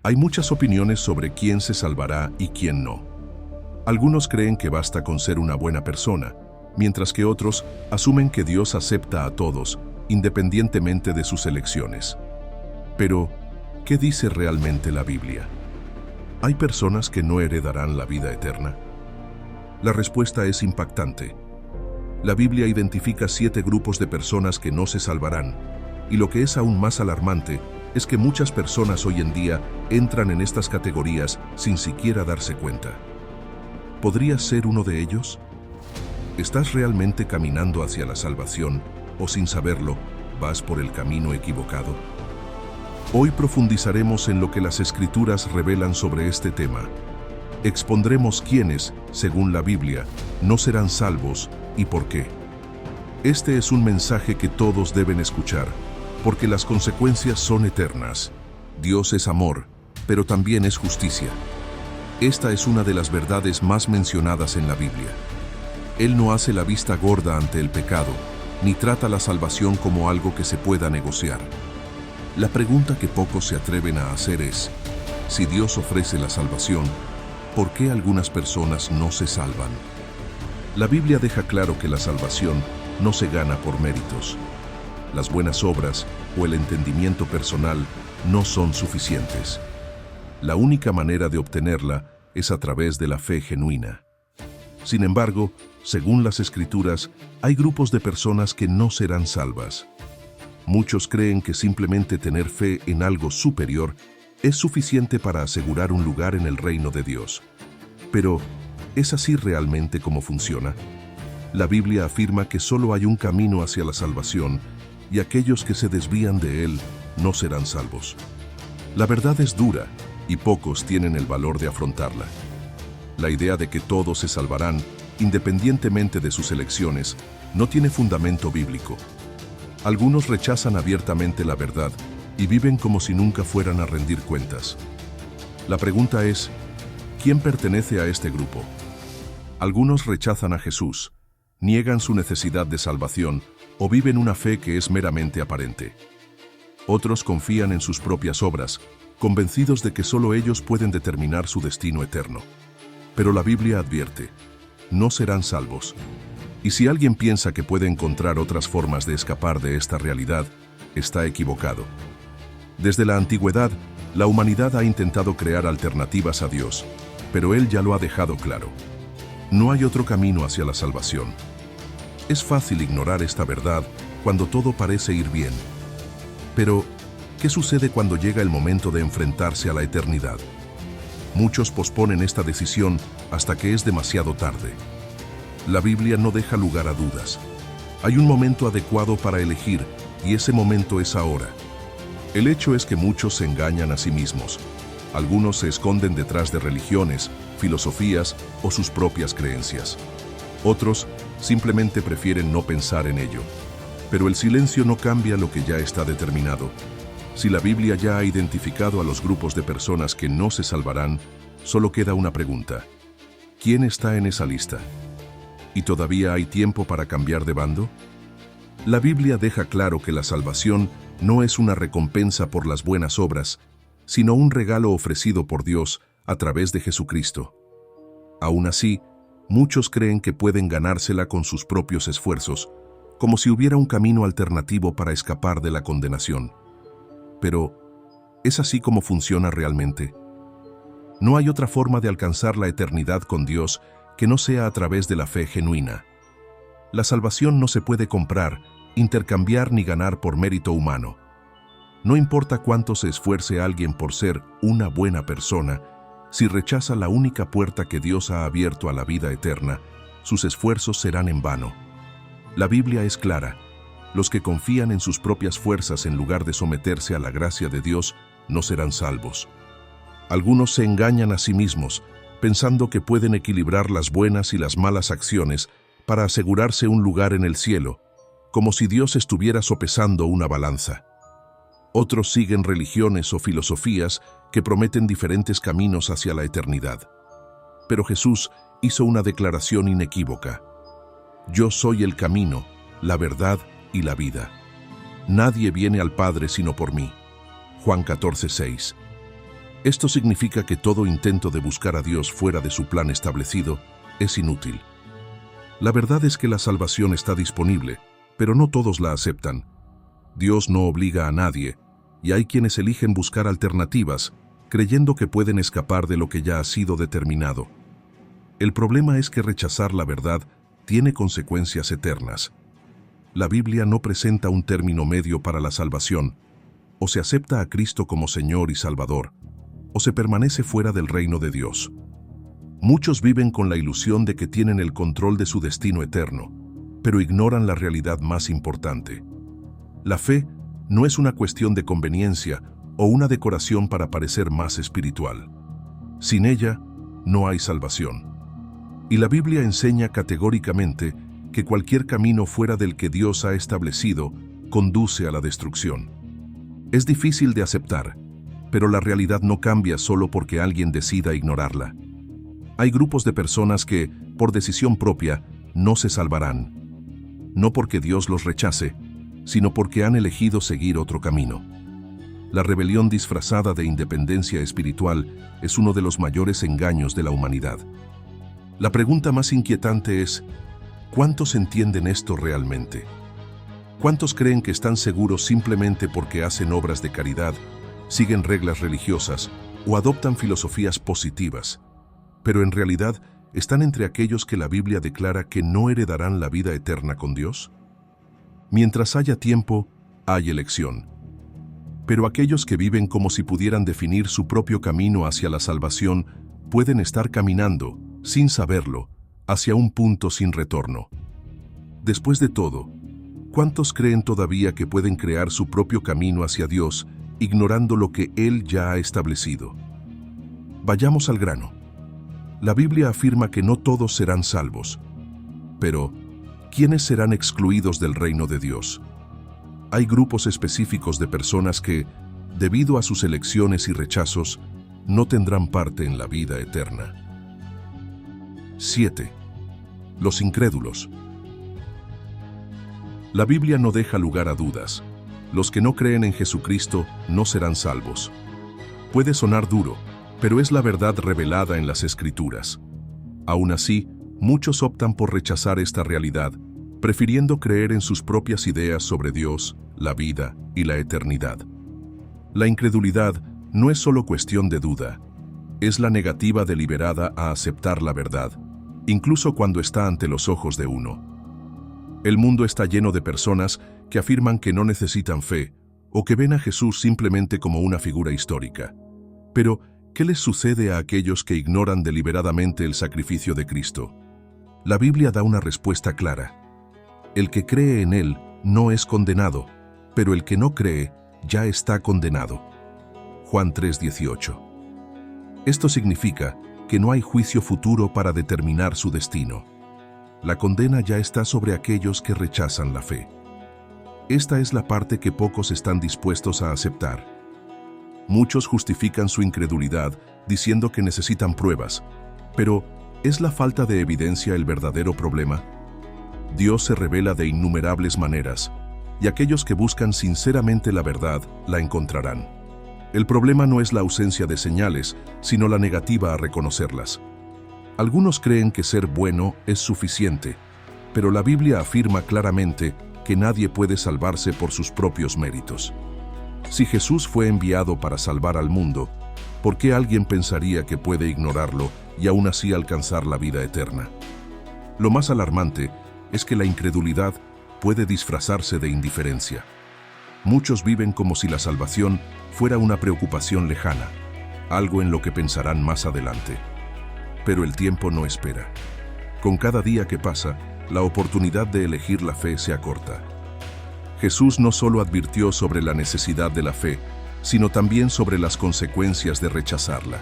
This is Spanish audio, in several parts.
Hay muchas opiniones sobre quién se salvará y quién no. Algunos creen que basta con ser una buena persona, mientras que otros asumen que Dios acepta a todos, independientemente de sus elecciones. Pero, ¿qué dice realmente la Biblia? ¿Hay personas que no heredarán la vida eterna? La respuesta es impactante. La Biblia identifica 7 grupos de personas que no se salvarán, y lo que es aún más alarmante es que muchas personas hoy en día entran en estas categorías sin siquiera darse cuenta. ¿Podrías ser uno de ellos? ¿Estás realmente caminando hacia la salvación o, sin saberlo, vas por el camino equivocado? Hoy profundizaremos en lo que las Escrituras revelan sobre este tema. Expondremos quiénes, según la Biblia, no serán salvos y por qué. Este es un mensaje que todos deben escuchar, porque las consecuencias son eternas. Dios es amor, pero también es justicia. Esta es una de las verdades más mencionadas en la Biblia. Él no hace la vista gorda ante el pecado, ni trata la salvación como algo que se pueda negociar. La pregunta que pocos se atreven a hacer es, si Dios ofrece la salvación, ¿por qué algunas personas no se salvan? La Biblia deja claro que la salvación no se gana por méritos. Las buenas obras o el entendimiento personal no son suficientes. La única manera de obtenerla es a través de la fe genuina. Sin embargo, según las Escrituras, hay grupos de personas que no serán salvas. Muchos creen que simplemente tener fe en algo superior es suficiente para asegurar un lugar en el reino de Dios. Pero, ¿es así realmente como funciona? La Biblia afirma que solo hay un camino hacia la salvación y aquellos que se desvían de él no serán salvos. La verdad es dura y pocos tienen el valor de afrontarla. La idea de que todos se salvarán, independientemente de sus elecciones, no tiene fundamento bíblico. Algunos rechazan abiertamente la verdad y viven como si nunca fueran a rendir cuentas. La pregunta es, ¿quién pertenece a este grupo? Algunos rechazan a Jesús, niegan su necesidad de salvación o viven una fe que es meramente aparente. Otros confían en sus propias obras, convencidos de que solo ellos pueden determinar su destino eterno. Pero la Biblia advierte, no serán salvos. Y si alguien piensa que puede encontrar otras formas de escapar de esta realidad, está equivocado. Desde la antigüedad, la humanidad ha intentado crear alternativas a Dios, pero Él ya lo ha dejado claro. No hay otro camino hacia la salvación. Es fácil ignorar esta verdad cuando todo parece ir bien. Pero, ¿qué sucede cuando llega el momento de enfrentarse a la eternidad? Muchos posponen esta decisión hasta que es demasiado tarde. La Biblia no deja lugar a dudas. Hay un momento adecuado para elegir, y ese momento es ahora. El hecho es que muchos se engañan a sí mismos. Algunos se esconden detrás de religiones, filosofías o sus propias creencias. Otros simplemente prefieren no pensar en ello. Pero el silencio no cambia lo que ya está determinado. Si la Biblia ya ha identificado a los grupos de personas que no se salvarán, solo queda una pregunta. ¿Quién está en esa lista? ¿Y todavía hay tiempo para cambiar de bando? La Biblia deja claro que la salvación no es una recompensa por las buenas obras, sino un regalo ofrecido por Dios a través de Jesucristo. Aún así, muchos creen que pueden ganársela con sus propios esfuerzos, como si hubiera un camino alternativo para escapar de la condenación. Pero, ¿es así como funciona realmente? No hay otra forma de alcanzar la eternidad con Dios que no sea a través de la fe genuina. La salvación no se puede comprar, intercambiar ni ganar por mérito humano. No importa cuánto se esfuerce alguien por ser una buena persona, si rechaza la única puerta que Dios ha abierto a la vida eterna, sus esfuerzos serán en vano. La Biblia es clara. Los que confían en sus propias fuerzas en lugar de someterse a la gracia de Dios no serán salvos. Algunos se engañan a sí mismos, pensando que pueden equilibrar las buenas y las malas acciones para asegurarse un lugar en el cielo, como si Dios estuviera sopesando una balanza. Otros siguen religiones o filosofías que prometen diferentes caminos hacia la eternidad. Pero Jesús hizo una declaración inequívoca. Yo soy el camino, la verdad y la vida. Nadie viene al Padre sino por mí. Juan 14:6. Esto significa que todo intento de buscar a Dios fuera de su plan establecido es inútil. La verdad es que la salvación está disponible, pero no todos la aceptan. Dios no obliga a nadie, y hay quienes eligen buscar alternativas, creyendo que pueden escapar de lo que ya ha sido determinado. El problema es que rechazar la verdad tiene consecuencias eternas. La Biblia no presenta un término medio para la salvación. O se acepta a Cristo como Señor y Salvador, o se permanece fuera del reino de Dios. Muchos viven con la ilusión de que tienen el control de su destino eterno, pero ignoran la realidad más importante. La fe no es una cuestión de conveniencia o una decoración para parecer más espiritual. Sin ella, no hay salvación. Y la Biblia enseña categóricamente que cualquier camino fuera del que Dios ha establecido conduce a la destrucción. Es difícil de aceptar, pero la realidad no cambia solo porque alguien decida ignorarla. Hay grupos de personas que, por decisión propia, no se salvarán. No porque Dios los rechace, sino porque han elegido seguir otro camino. La rebelión disfrazada de independencia espiritual es uno de los mayores engaños de la humanidad. La pregunta más inquietante es, ¿cuántos entienden esto realmente? ¿Cuántos creen que están seguros simplemente porque hacen obras de caridad, siguen reglas religiosas o adoptan filosofías positivas, pero en realidad están entre aquellos que la Biblia declara que no heredarán la vida eterna con Dios? Mientras haya tiempo, hay elección. Pero aquellos que viven como si pudieran definir su propio camino hacia la salvación pueden estar caminando, sin saberlo, hacia un punto sin retorno. Después de todo, ¿cuántos creen todavía que pueden crear su propio camino hacia Dios, ignorando lo que Él ya ha establecido? Vayamos al grano. La Biblia afirma que no todos serán salvos. Pero, ¿quiénes serán excluidos del reino de Dios? Hay grupos específicos de personas que, debido a sus elecciones y rechazos, no tendrán parte en la vida eterna. 7. Los incrédulos. La Biblia no deja lugar a dudas. Los que no creen en Jesucristo no serán salvos. Puede sonar duro, pero es la verdad revelada en las Escrituras. Aún así, muchos optan por rechazar esta realidad, prefiriendo creer en sus propias ideas sobre Dios, la vida y la eternidad. La incredulidad no es solo cuestión de duda, es la negativa deliberada a aceptar la verdad, incluso cuando está ante los ojos de uno. El mundo está lleno de personas que afirman que no necesitan fe o que ven a Jesús simplemente como una figura histórica. Pero, ¿qué les sucede a aquellos que ignoran deliberadamente el sacrificio de Cristo? La Biblia da una respuesta clara. El que cree en Él no es condenado, pero el que no cree ya está condenado. Juan 3:18. Esto significa que no hay juicio futuro para determinar su destino. La condena ya está sobre aquellos que rechazan la fe. Esta es la parte que pocos están dispuestos a aceptar. Muchos justifican su incredulidad diciendo que necesitan pruebas, pero ¿es la falta de evidencia el verdadero problema? Dios se revela de innumerables maneras, y aquellos que buscan sinceramente la verdad la encontrarán. El problema no es la ausencia de señales, sino la negativa a reconocerlas. Algunos creen que ser bueno es suficiente, pero la Biblia afirma claramente que nadie puede salvarse por sus propios méritos. Si Jesús fue enviado para salvar al mundo, ¿por qué alguien pensaría que puede ignorarlo y aún así alcanzar la vida eterna? Lo más alarmante es que la incredulidad puede disfrazarse de indiferencia. Muchos viven como si la salvación fuera una preocupación lejana, algo en lo que pensarán más adelante. Pero el tiempo no espera. Con cada día que pasa, la oportunidad de elegir la fe se acorta. Jesús no solo advirtió sobre la necesidad de la fe, sino también sobre las consecuencias de rechazarla.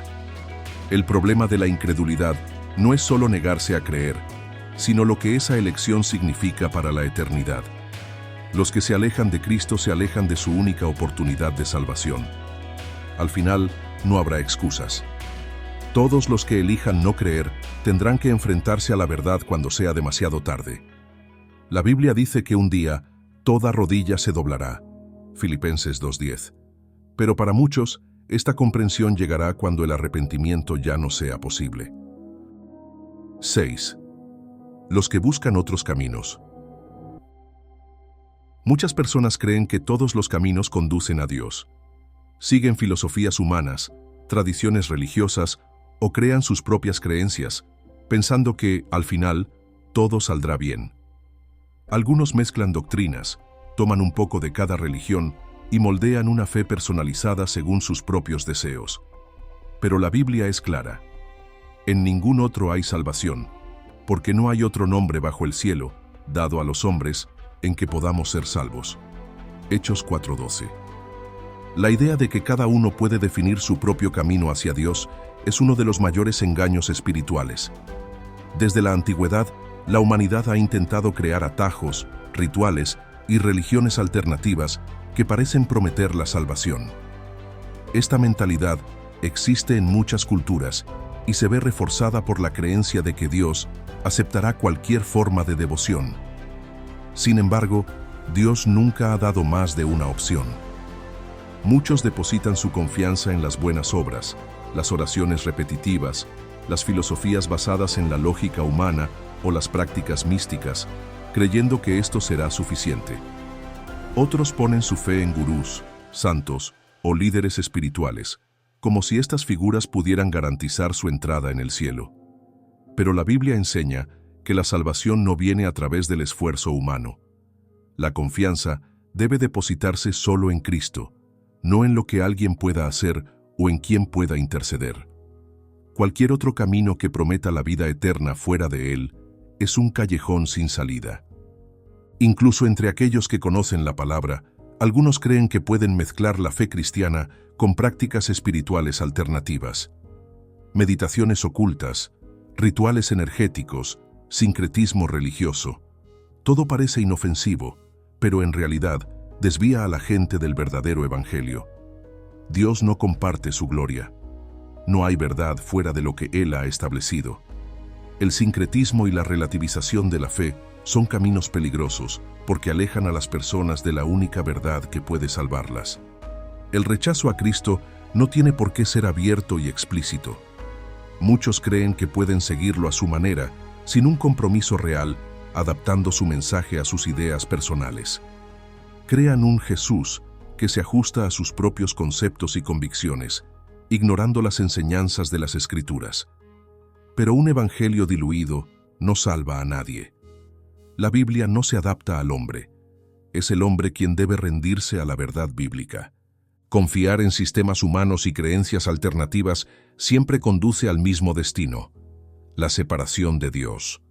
El problema de la incredulidad no es solo negarse a creer, sino lo que esa elección significa para la eternidad. Los que se alejan de Cristo se alejan de su única oportunidad de salvación. Al final, no habrá excusas. Todos los que elijan no creer tendrán que enfrentarse a la verdad cuando sea demasiado tarde. La Biblia dice que un día toda rodilla se doblará. Filipenses 2:10. Pero para muchos, Esta comprensión llegará cuando el arrepentimiento ya no sea posible. 6. Los que buscan otros caminos. Muchas personas creen que todos los caminos conducen a Dios. Siguen filosofías humanas, tradiciones religiosas o crean sus propias creencias, pensando que, al final, todo saldrá bien. Algunos mezclan doctrinas, toman un poco de cada religión y moldean una fe personalizada según sus propios deseos. Pero la Biblia es clara. En ningún otro hay salvación, porque no hay otro nombre bajo el cielo, dado a los hombres, en que podamos ser salvos. Hechos 4:12. La idea de que cada uno puede definir su propio camino hacia Dios es uno de los mayores engaños espirituales. Desde la antigüedad, la humanidad ha intentado crear atajos, rituales y religiones alternativas que parecen prometer la salvación. Esta mentalidad existe en muchas culturas y se ve reforzada por la creencia de que Dios aceptará cualquier forma de devoción. Sin embargo, Dios nunca ha dado más de una opción. Muchos depositan su confianza en las buenas obras, las oraciones repetitivas, las filosofías basadas en la lógica humana o las prácticas místicas, creyendo que esto será suficiente. Otros ponen su fe en gurús, santos o líderes espirituales, como si estas figuras pudieran garantizar su entrada en el cielo. Pero la Biblia enseña que la salvación no viene a través del esfuerzo humano. La confianza debe depositarse solo en Cristo, no en lo que alguien pueda hacer o en quien pueda interceder. Cualquier otro camino que prometa la vida eterna fuera de Él es un callejón sin salida. Incluso entre aquellos que conocen la palabra, algunos creen que pueden mezclar la fe cristiana con prácticas espirituales alternativas. Meditaciones ocultas, rituales energéticos, sincretismo religioso. Todo parece inofensivo, pero en realidad desvía a la gente del verdadero evangelio. Dios no comparte su gloria. No hay verdad fuera de lo que Él ha establecido. El sincretismo y la relativización de la fe son caminos peligrosos porque alejan a las personas de la única verdad que puede salvarlas. El rechazo a Cristo no tiene por qué ser abierto y explícito. Muchos creen que pueden seguirlo a su manera, sin un compromiso real, adaptando su mensaje a sus ideas personales. Crean un Jesús que se ajusta a sus propios conceptos y convicciones, ignorando las enseñanzas de las Escrituras. Pero un evangelio diluido no salva a nadie. La Biblia no se adapta al hombre. Es el hombre quien debe rendirse a la verdad bíblica. Confiar en sistemas humanos y creencias alternativas siempre conduce al mismo destino: la separación de Dios.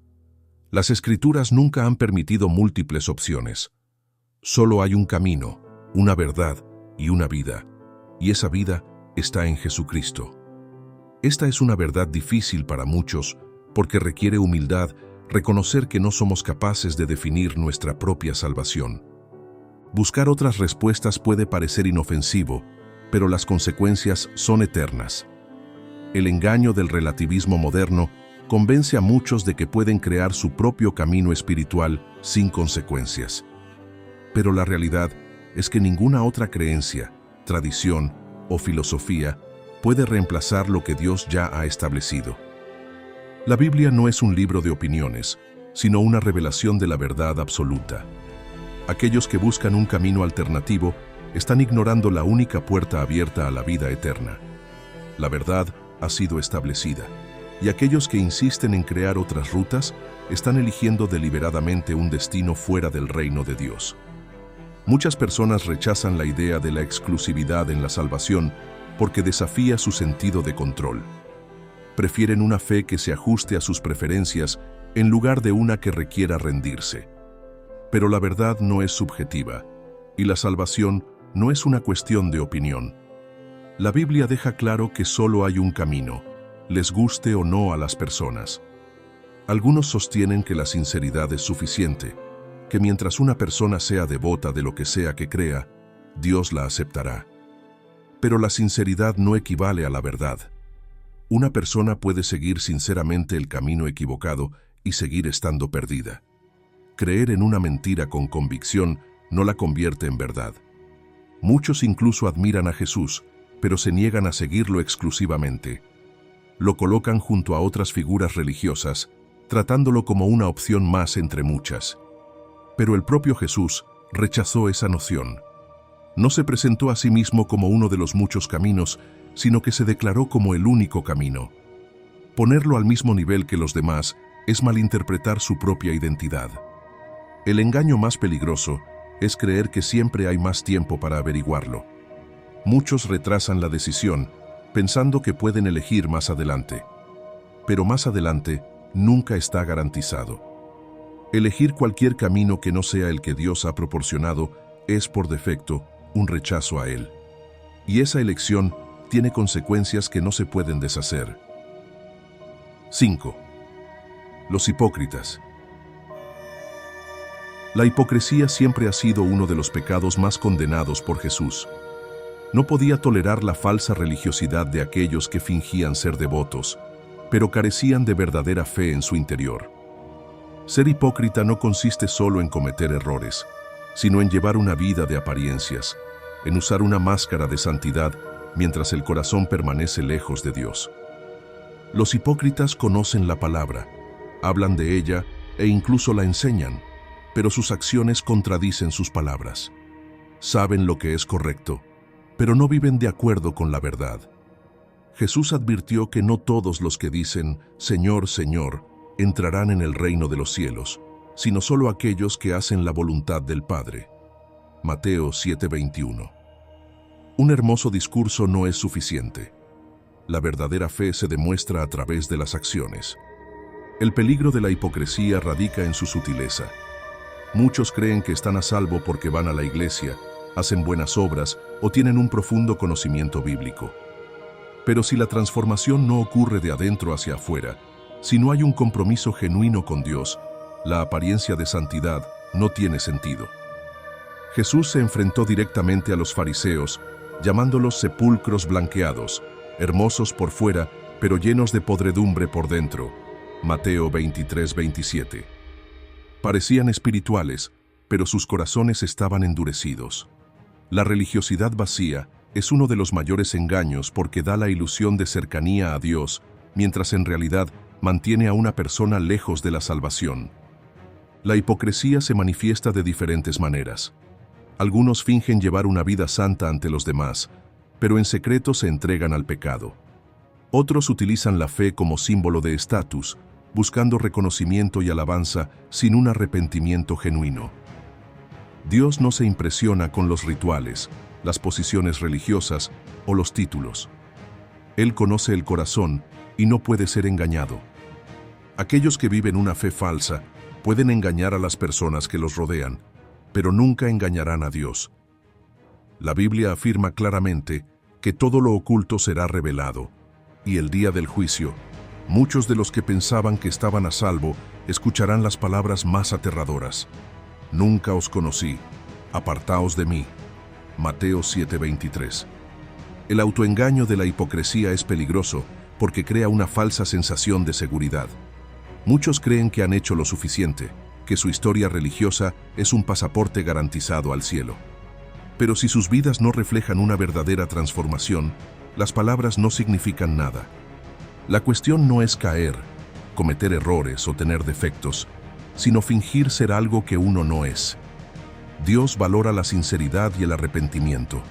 Las Escrituras nunca han permitido múltiples opciones. Solo hay un camino, una verdad y una vida, y esa vida está en Jesucristo. Esta es una verdad difícil para muchos porque requiere humildad reconocer que no somos capaces de definir nuestra propia salvación. Buscar otras respuestas puede parecer inofensivo, pero las consecuencias son eternas. El engaño del relativismo moderno convence a muchos de que pueden crear su propio camino espiritual sin consecuencias. Pero la realidad es que ninguna otra creencia, tradición o filosofía puede reemplazar lo que Dios ya ha establecido. La Biblia no es un libro de opiniones, sino una revelación de la verdad absoluta. Aquellos que buscan un camino alternativo están ignorando la única puerta abierta a la vida eterna. La verdad ha sido establecida, y aquellos que insisten en crear otras rutas están eligiendo deliberadamente un destino fuera del reino de Dios. Muchas personas rechazan la idea de la exclusividad en la salvación porque desafía su sentido de control. Prefieren una fe que se ajuste a sus preferencias en lugar de una que requiera rendirse. Pero la verdad no es subjetiva, y la salvación no es una cuestión de opinión. La Biblia deja claro que solo hay un camino, les guste o no a las personas. Algunos sostienen que la sinceridad es suficiente, que mientras una persona sea devota de lo que sea que crea, Dios la aceptará. Pero la sinceridad no equivale a la verdad. Una persona puede seguir sinceramente el camino equivocado y seguir estando perdida. Creer en una mentira con convicción no la convierte en verdad. Muchos incluso admiran a Jesús, pero se niegan a seguirlo exclusivamente. Lo colocan junto a otras figuras religiosas, tratándolo como una opción más entre muchas. Pero el propio Jesús rechazó esa noción. No se presentó a sí mismo como uno de los muchos caminos, sino que se declaró como el único camino. Ponerlo al mismo nivel que los demás es malinterpretar su propia identidad. El engaño más peligroso es creer que siempre hay más tiempo para averiguarlo. Muchos retrasan la decisión, pensando que pueden elegir más adelante. Pero más adelante nunca está garantizado. Elegir cualquier camino que no sea el que Dios ha proporcionado es, por defecto, un rechazo a Él. Y esa elección tiene consecuencias que no se pueden deshacer. 5. Los hipócritas. La hipocresía siempre ha sido uno de los pecados más condenados por Jesús. No podía tolerar la falsa religiosidad de aquellos que fingían ser devotos, pero carecían de verdadera fe en su interior. Ser hipócrita no consiste solo en cometer errores, sino en llevar una vida de apariencias, en usar una máscara de santidad mientras el corazón permanece lejos de Dios. Los hipócritas conocen la palabra, hablan de ella e incluso la enseñan, pero sus acciones contradicen sus palabras. Saben lo que es correcto, pero no viven de acuerdo con la verdad. Jesús advirtió que no todos los que dicen, Señor, Señor, entrarán en el reino de los cielos, sino solo aquellos que hacen la voluntad del Padre. Mateo 7:21. Un hermoso discurso no es suficiente. La verdadera fe se demuestra a través de las acciones. El peligro de la hipocresía radica en su sutileza. Muchos creen que están a salvo porque van a la iglesia, hacen buenas obras o tienen un profundo conocimiento bíblico. Pero si la transformación no ocurre de adentro hacia afuera, si no hay un compromiso genuino con Dios, la apariencia de santidad no tiene sentido. Jesús se enfrentó directamente a los fariseos, llamándolos sepulcros blanqueados, hermosos por fuera, pero llenos de podredumbre por dentro. Mateo 23:27. Parecían espirituales, pero sus corazones estaban endurecidos. La religiosidad vacía es uno de los mayores engaños porque da la ilusión de cercanía a Dios, mientras en realidad mantiene a una persona lejos de la salvación. La hipocresía se manifiesta de diferentes maneras. Algunos fingen llevar una vida santa ante los demás, pero en secreto se entregan al pecado. Otros utilizan la fe como símbolo de estatus, buscando reconocimiento y alabanza sin un arrepentimiento genuino. Dios no se impresiona con los rituales, las posiciones religiosas o los títulos. Él conoce el corazón y no puede ser engañado. Aquellos que viven una fe falsa pueden engañar a las personas que los rodean, pero nunca engañarán a Dios. La Biblia afirma claramente que todo lo oculto será revelado, y el día del juicio, muchos de los que pensaban que estaban a salvo escucharán las palabras más aterradoras. Nunca os conocí, apartaos de mí. Mateo 7:23. El autoengaño de la hipocresía es peligroso porque crea una falsa sensación de seguridad. Muchos creen que han hecho lo suficiente, que su historia religiosa es un pasaporte garantizado al cielo. Pero si sus vidas no reflejan una verdadera transformación, las palabras no significan nada. La cuestión no es caer, cometer errores o tener defectos, sino fingir ser algo que uno no es. Dios valora la sinceridad y el arrepentimiento,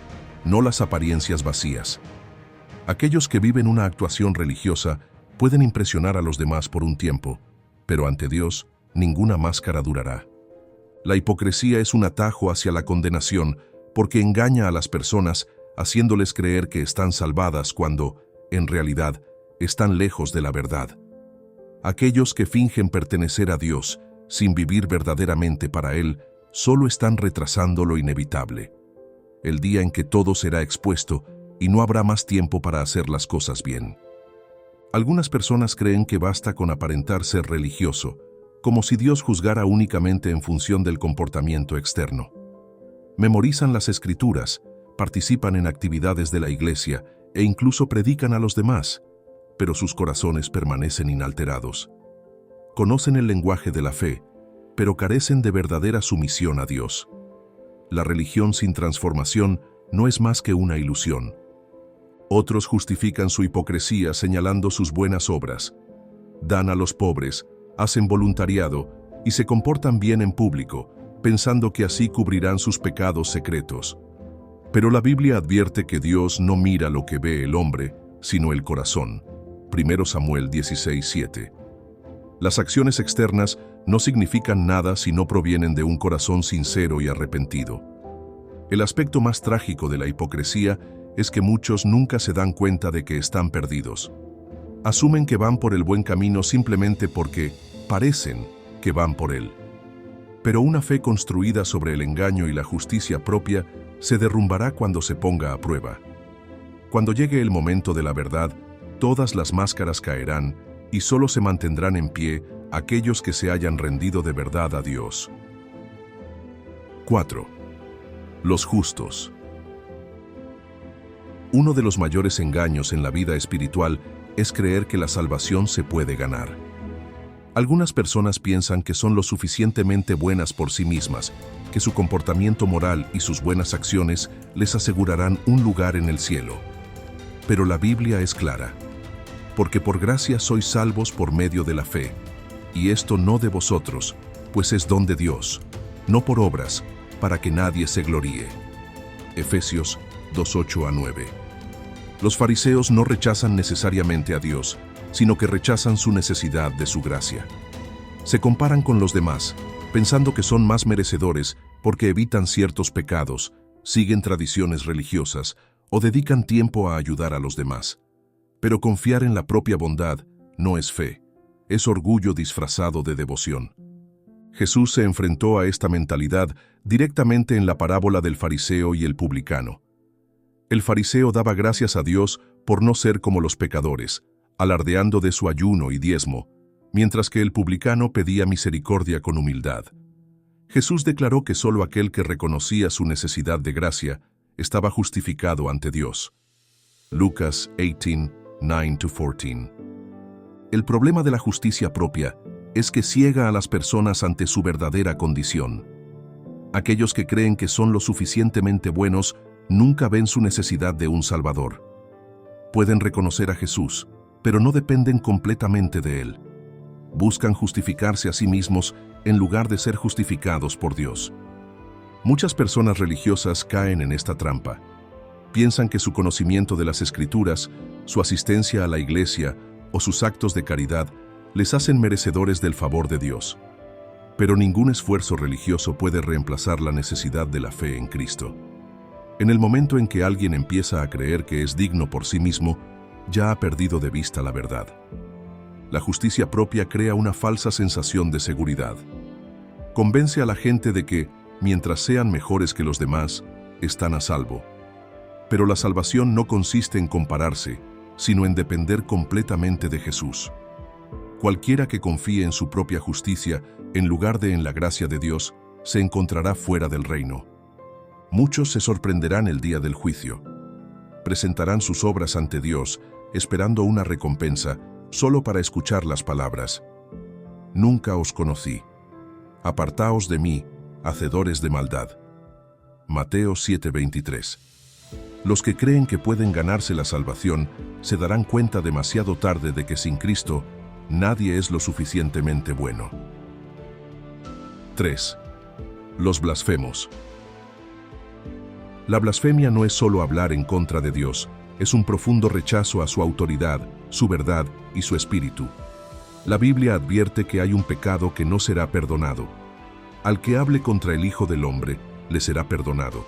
no las apariencias vacías. Aquellos que viven una actuación religiosa pueden impresionar a los demás por un tiempo, pero ante Dios, ninguna máscara durará. La hipocresía es un atajo hacia la condenación porque engaña a las personas haciéndoles creer que están salvadas cuando, en realidad, están lejos de la verdad. Aquellos que fingen pertenecer a Dios sin vivir verdaderamente para Él, solo están retrasando lo inevitable. El día en que todo será expuesto y no habrá más tiempo para hacer las cosas bien. Algunas personas creen que basta con aparentar ser religioso, como si Dios juzgara únicamente en función del comportamiento externo. Memorizan las Escrituras, participan en actividades de la iglesia e incluso predican a los demás, pero sus corazones permanecen inalterados. Conocen el lenguaje de la fe, pero carecen de verdadera sumisión a Dios. La religión sin transformación no es más que una ilusión. Otros justifican su hipocresía señalando sus buenas obras. Dan a los pobres, hacen voluntariado y se comportan bien en público, pensando que así cubrirán sus pecados secretos. Pero la Biblia advierte que Dios no mira lo que ve el hombre, sino el corazón. 1 Samuel 16:7. Las acciones externas no significan nada si no provienen de un corazón sincero y arrepentido. El aspecto más trágico de la hipocresía es que muchos nunca se dan cuenta de que están perdidos. Asumen que van por el buen camino simplemente porque parecen que van por él. Pero una fe construida sobre el engaño y la justicia propia se derrumbará cuando se ponga a prueba. Cuando llegue el momento de la verdad, todas las máscaras caerán y solo se mantendrán en pie aquellos que se hayan rendido de verdad a Dios. 4. Los justos. Uno de los mayores engaños en la vida espiritual es creer que la salvación se puede ganar. Algunas personas piensan que son lo suficientemente buenas por sí mismas, que su comportamiento moral y sus buenas acciones les asegurarán un lugar en el cielo. Pero la Biblia es clara. Porque por gracia sois salvos por medio de la fe, y esto no de vosotros, pues es don de Dios, no por obras, para que nadie se gloríe. Efesios 2:8-9. Los fariseos no rechazan necesariamente a Dios, sino que rechazan su necesidad de su gracia. Se comparan con los demás, pensando que son más merecedores porque evitan ciertos pecados, siguen tradiciones religiosas o dedican tiempo a ayudar a los demás. Pero confiar en la propia bondad no es fe, es orgullo disfrazado de devoción. Jesús se enfrentó a esta mentalidad directamente en la parábola del fariseo y el publicano. El fariseo daba gracias a Dios por no ser como los pecadores, alardeando de su ayuno y diezmo, mientras que el publicano pedía misericordia con humildad. Jesús declaró que solo aquel que reconocía su necesidad de gracia estaba justificado ante Dios. Lucas 18:9-14. El problema de la justicia propia es que ciega a las personas ante su verdadera condición. Aquellos que creen que son lo suficientemente buenos nunca ven su necesidad de un Salvador. Pueden reconocer a Jesús, pero no dependen completamente de Él. Buscan justificarse a sí mismos en lugar de ser justificados por Dios. Muchas personas religiosas caen en esta trampa. Piensan que su conocimiento de las Escrituras, su asistencia a la iglesia o sus actos de caridad les hacen merecedores del favor de Dios. Pero ningún esfuerzo religioso puede reemplazar la necesidad de la fe en Cristo. En el momento en que alguien empieza a creer que es digno por sí mismo, ya ha perdido de vista la verdad. La justicia propia crea una falsa sensación de seguridad. Convence a la gente de que, mientras sean mejores que los demás, están a salvo. Pero la salvación no consiste en compararse, sino en depender completamente de Jesús. Cualquiera que confíe en su propia justicia, en lugar de en la gracia de Dios, se encontrará fuera del reino. Muchos se sorprenderán el día del juicio. Presentarán sus obras ante Dios, esperando una recompensa, solo para escuchar las palabras: «Nunca os conocí. Apartaos de mí, hacedores de maldad». Mateo 7:23. Los que creen que pueden ganarse la salvación se darán cuenta demasiado tarde de que sin Cristo nadie es lo suficientemente bueno. 3. Los blasfemos. La blasfemia no es solo hablar en contra de Dios, es un profundo rechazo a su autoridad, su verdad y su espíritu. La Biblia advierte que hay un pecado que no será perdonado. Al que hable contra el Hijo del Hombre, le será perdonado,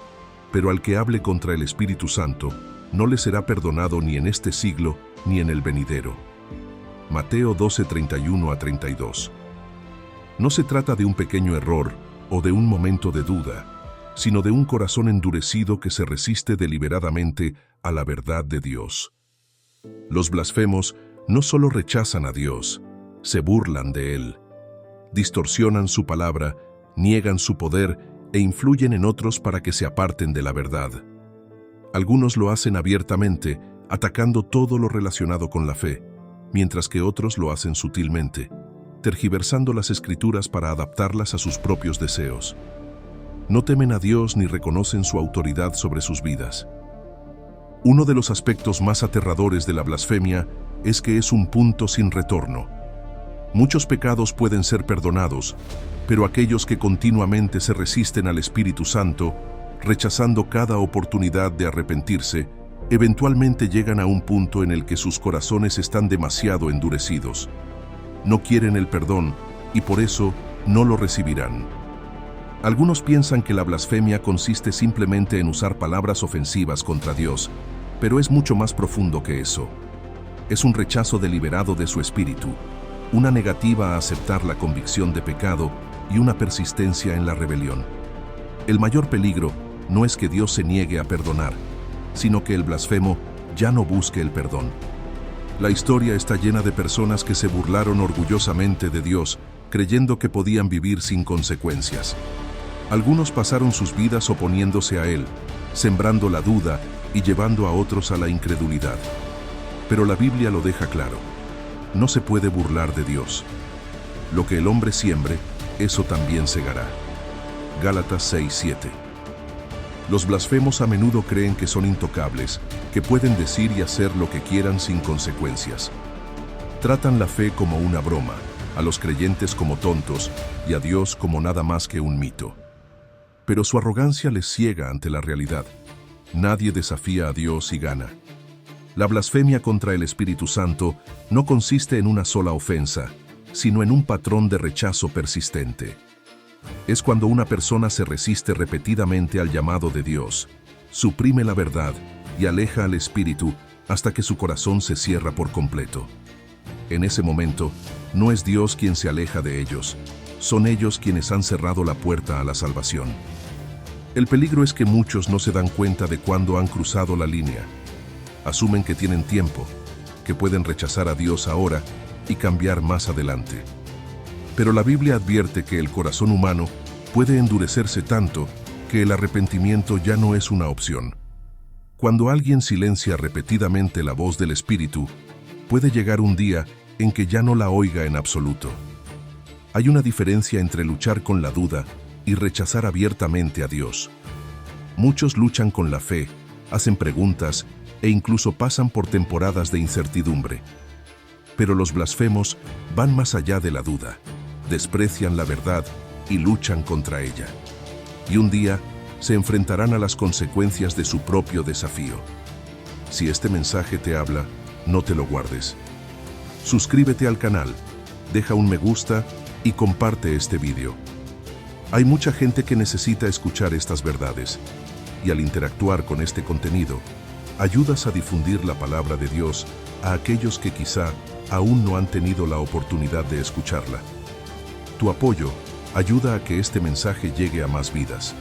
pero al que hable contra el Espíritu Santo, no le será perdonado ni en este siglo ni en el venidero. Mateo 12:31-32. No se trata de un pequeño error o de un momento de duda, sino de un corazón endurecido que se resiste deliberadamente a la verdad de Dios. Los blasfemos no solo rechazan a Dios, se burlan de Él. Distorsionan su palabra, niegan su poder e influyen en otros para que se aparten de la verdad. Algunos lo hacen abiertamente, atacando todo lo relacionado con la fe, mientras que otros lo hacen sutilmente, tergiversando las Escrituras para adaptarlas a sus propios deseos. No temen a Dios ni reconocen su autoridad sobre sus vidas. Uno de los aspectos más aterradores de la blasfemia es que es un punto sin retorno. Muchos pecados pueden ser perdonados, pero aquellos que continuamente se resisten al Espíritu Santo, rechazando cada oportunidad de arrepentirse, eventualmente llegan a un punto en el que sus corazones están demasiado endurecidos. No quieren el perdón y por eso no lo recibirán. Algunos piensan que la blasfemia consiste simplemente en usar palabras ofensivas contra Dios, pero es mucho más profundo que eso. Es un rechazo deliberado de su espíritu, una negativa a aceptar la convicción de pecado y una persistencia en la rebelión. El mayor peligro no es que Dios se niegue a perdonar, sino que el blasfemo ya no busque el perdón. La historia está llena de personas que se burlaron orgullosamente de Dios, creyendo que podían vivir sin consecuencias. Algunos pasaron sus vidas oponiéndose a Él, sembrando la duda y llevando a otros a la incredulidad. Pero la Biblia lo deja claro: no se puede burlar de Dios. Lo que el hombre siembre, eso también segará. Gálatas 6:7. Los blasfemos a menudo creen que son intocables, que pueden decir y hacer lo que quieran sin consecuencias. Tratan la fe como una broma, a los creyentes como tontos y a Dios como nada más que un mito. Pero su arrogancia les ciega ante la realidad. Nadie desafía a Dios y gana. La blasfemia contra el Espíritu Santo no consiste en una sola ofensa, sino en un patrón de rechazo persistente. Es cuando una persona se resiste repetidamente al llamado de Dios, suprime la verdad y aleja al Espíritu hasta que su corazón se cierra por completo. En ese momento, no es Dios quien se aleja de ellos, son ellos quienes han cerrado la puerta a la salvación. El peligro es que muchos no se dan cuenta de cuándo han cruzado la línea. Asumen que tienen tiempo, que pueden rechazar a Dios ahora y cambiar más adelante. Pero la Biblia advierte que el corazón humano puede endurecerse tanto que el arrepentimiento ya no es una opción. Cuando alguien silencia repetidamente la voz del Espíritu, puede llegar un día en que ya no la oiga en absoluto. Hay una diferencia entre luchar con la duda y rechazar abiertamente a Dios. Muchos luchan con la fe, hacen preguntas e incluso pasan por temporadas de incertidumbre. Pero los blasfemos van más allá de la duda, desprecian la verdad y luchan contra ella. Y un día se enfrentarán a las consecuencias de su propio desafío. Si este mensaje te habla, no te lo guardes. Suscríbete al canal, deja un me gusta y comparte este video. Hay mucha gente que necesita escuchar estas verdades, y al interactuar con este contenido, ayudas a difundir la palabra de Dios a aquellos que quizá aún no han tenido la oportunidad de escucharla. Tu apoyo ayuda a que este mensaje llegue a más vidas.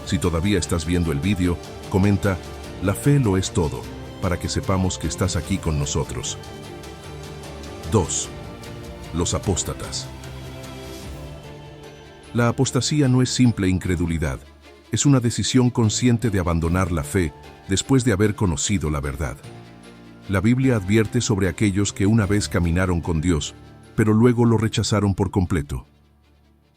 Si todavía estás viendo el vídeo, comenta: la fe lo es todo, para que sepamos que estás aquí con nosotros. 2. Los apóstatas. La apostasía no es simple incredulidad, es una decisión consciente de abandonar la fe después de haber conocido la verdad. La Biblia advierte sobre aquellos que una vez caminaron con Dios, pero luego lo rechazaron por completo.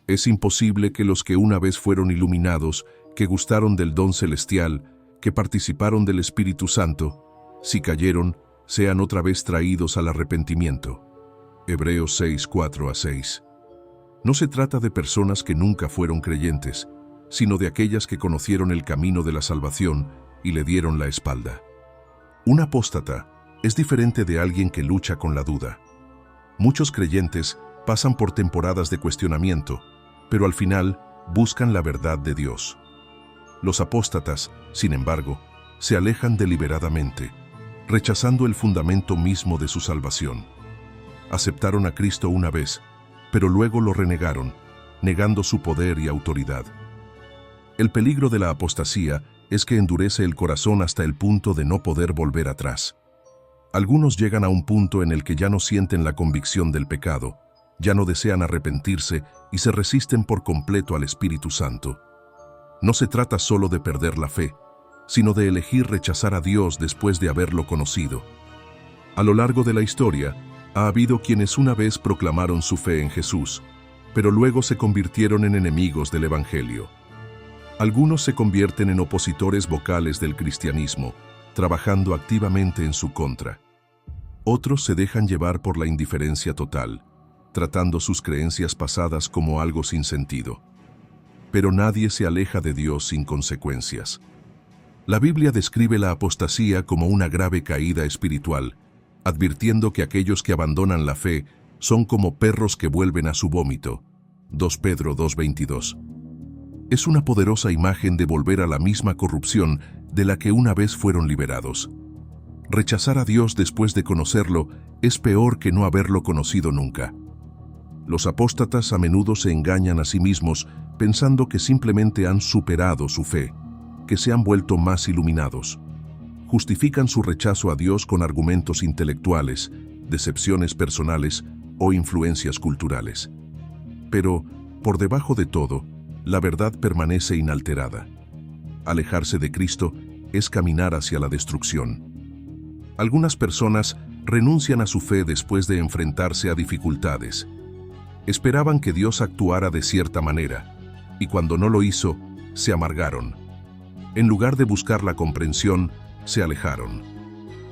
Es imposible que los que una vez fueron iluminados, que gustaron del don celestial, que participaron del Espíritu Santo, si cayeron, sean otra vez traídos al arrepentimiento. Hebreos 6:4-6. No se trata de personas que nunca fueron creyentes, sino de aquellas que conocieron el camino de la salvación y le dieron la espalda. Un apóstata es diferente de alguien que lucha con la duda. Muchos creyentes pasan por temporadas de cuestionamiento, pero al final buscan la verdad de Dios. Los apóstatas, sin embargo, se alejan deliberadamente, rechazando el fundamento mismo de su salvación. Aceptaron a Cristo una vez, pero luego lo renegaron, negando su poder y autoridad. El peligro de la apostasía es que endurece el corazón hasta el punto de no poder volver atrás. Algunos llegan a un punto en el que ya no sienten la convicción del pecado, ya no desean arrepentirse y se resisten por completo al Espíritu Santo. No se trata solo de perder la fe, sino de elegir rechazar a Dios después de haberlo conocido. A lo largo de la historia, ha habido quienes una vez proclamaron su fe en Jesús, pero luego se convirtieron en enemigos del Evangelio. Algunos se convierten en opositores vocales del cristianismo, trabajando activamente en su contra. Otros se dejan llevar por la indiferencia total, tratando sus creencias pasadas como algo sin sentido. Pero nadie se aleja de Dios sin consecuencias. La Biblia describe la apostasía como una grave caída espiritual, advirtiendo que aquellos que abandonan la fe son como perros que vuelven a su vómito. 2 Pedro 2:22. Es una poderosa imagen de volver a la misma corrupción de la que una vez fueron liberados. Rechazar a Dios después de conocerlo es peor que no haberlo conocido nunca. Los apóstatas a menudo se engañan a sí mismos pensando que simplemente han superado su fe, que se han vuelto más iluminados. Justifican su rechazo a Dios con argumentos intelectuales, decepciones personales o influencias culturales. Pero, por debajo de todo, la verdad permanece inalterada. Alejarse de Cristo es caminar hacia la destrucción. Algunas personas renuncian a su fe después de enfrentarse a dificultades. Esperaban que Dios actuara de cierta manera, y cuando no lo hizo, se amargaron. En lugar de buscar la comprensión, se alejaron.